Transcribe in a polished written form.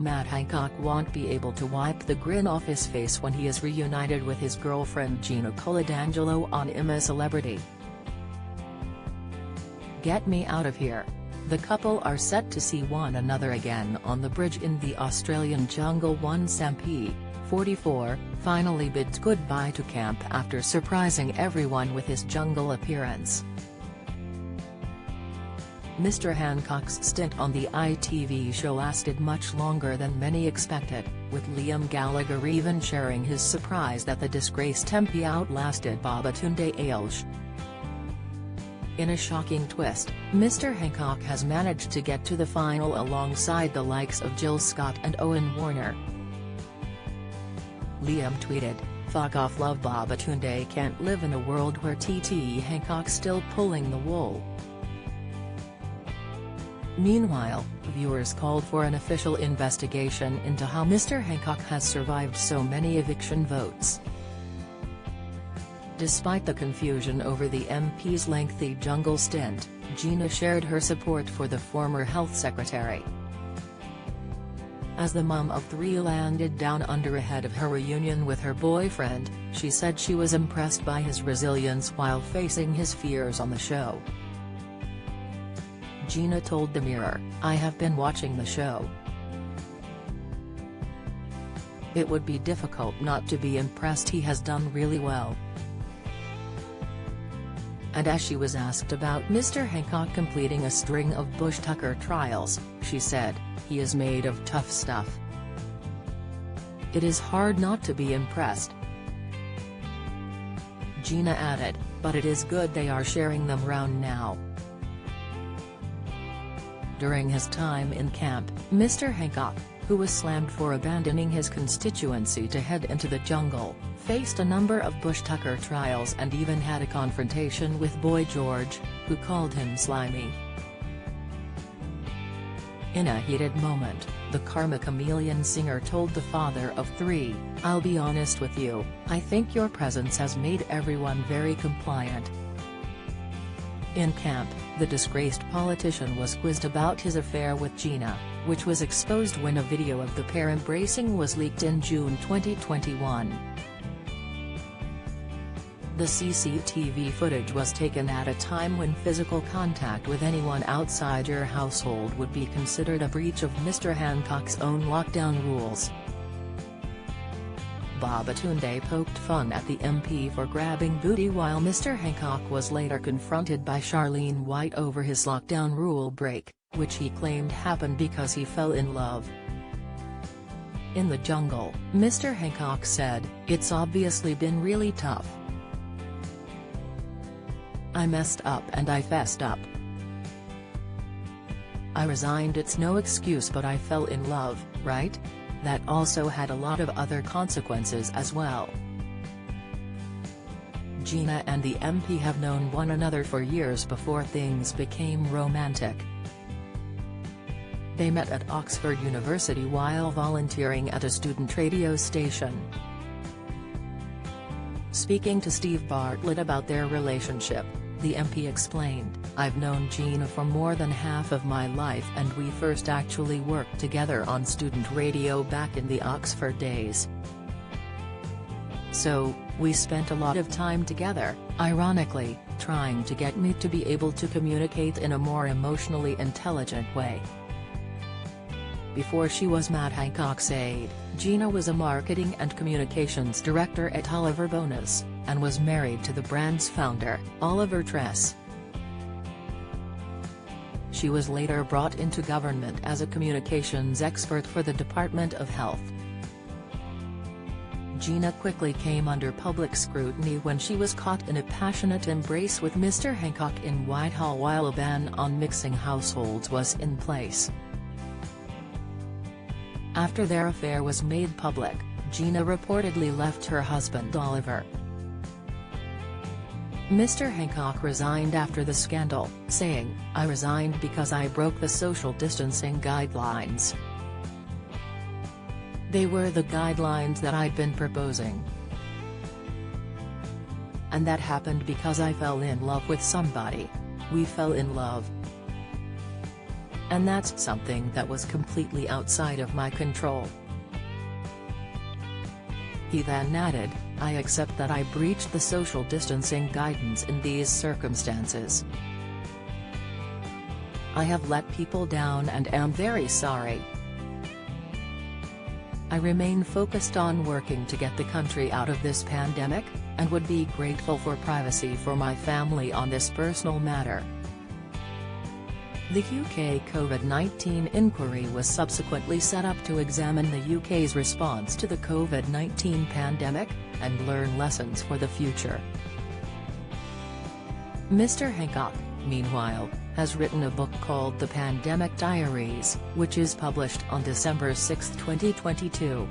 Matt Hancock won't be able to wipe the grin off his face when he is reunited with his girlfriend Gina Coladangelo on I'm A Celebrity. Get me out of here. The couple are set to see one another again on the bridge in the Australian jungle once MP, 44, finally bids goodbye to camp after surprising everyone with his jungle appearance. Mr. Hancock's stint on the ITV show lasted much longer than many expected, with Liam Gallagher even sharing his surprise that the disgraced MP outlasted Babatunde Ailsh. In a shocking twist, Mr. Hancock has managed to get to the final alongside the likes of Jill Scott and Owen Warner. Liam tweeted, "Fuck off, love. Babatunde can't live in a world where TT Hancock's still pulling the wool." Meanwhile, viewers called for an official investigation into how Mr. Hancock has survived so many eviction votes. Despite the confusion over the MP's lengthy jungle stint, Gina shared her support for the former health secretary. As the mum of three landed down under ahead of her reunion with her boyfriend, she said she was impressed by his resilience while facing his fears on the show. Gina told the Mirror, "I have been watching the show. It would be difficult not to be impressed. He has done really well." And as she was asked about Mr. Hancock completing a string of Bush Tucker trials, she said, "He is made of tough stuff. It is hard not to be impressed." Gina added, "But it is good they are sharing them round now." During his time in camp, Mr. Hancock, who was slammed for abandoning his constituency to head into the jungle, faced a number of Bush Tucker trials and even had a confrontation with Boy George, who called him slimy. In a heated moment, the Karma Chameleon singer told the father of three, "I'll be honest with you, I think your presence has made everyone very compliant." In camp, the disgraced politician was quizzed about his affair with Gina, which was exposed when a video of the pair embracing was leaked in June 2021. The CCTV footage was taken at a time when physical contact with anyone outside your household would be considered a breach of Mr. Hancock's own lockdown rules. Babatunde poked fun at the MP for grabbing booty while Mr. Hancock was later confronted by Charlene White over his lockdown rule break, which he claimed happened because he fell in love. In the jungle, Mr. Hancock said, "It's obviously been really tough. I messed up and I fessed up. I resigned. It's no excuse, but I fell in love, right? That also had a lot of other consequences as well." Gina and the MP have known one another for years before things became romantic. They met at Oxford University while volunteering at a student radio station. Speaking to Steve Bartlett about their relationship, the MP explained, "I've known Gina for more than half of my life and we first actually worked together on student radio back in the Oxford days. So, we spent a lot of time together, ironically, trying to get me to be able to communicate in a more emotionally intelligent way." Before she was Matt Hancock's aide, Gina was a marketing and communications director at Oliver Bonas, and was married to the brand's founder, Oliver Tress. She was later brought into government as a communications expert for the Department of Health. Gina quickly came under public scrutiny when she was caught in a passionate embrace with Mr. Hancock in Whitehall while a ban on mixing households was in place. After their affair was made public, Gina reportedly left her husband Oliver. Mr. Hancock resigned after the scandal, saying, "I resigned because I broke the social distancing guidelines. They were the guidelines that I'd been proposing. And that happened because I fell in love with somebody. We fell in love." and that's something that was completely outside of my control." He then added, "I accept that I breached the social distancing guidance in these circumstances. I have let people down and am very sorry. I remain focused on working to get the country out of this pandemic, and would be grateful for privacy for my family on this personal matter." The UK COVID-19 inquiry was subsequently set up to examine the UK's response to the COVID-19 pandemic, and learn lessons for the future. Mr. Hancock, meanwhile, has written a book called The Pandemic Diaries, which is published on December 6, 2022.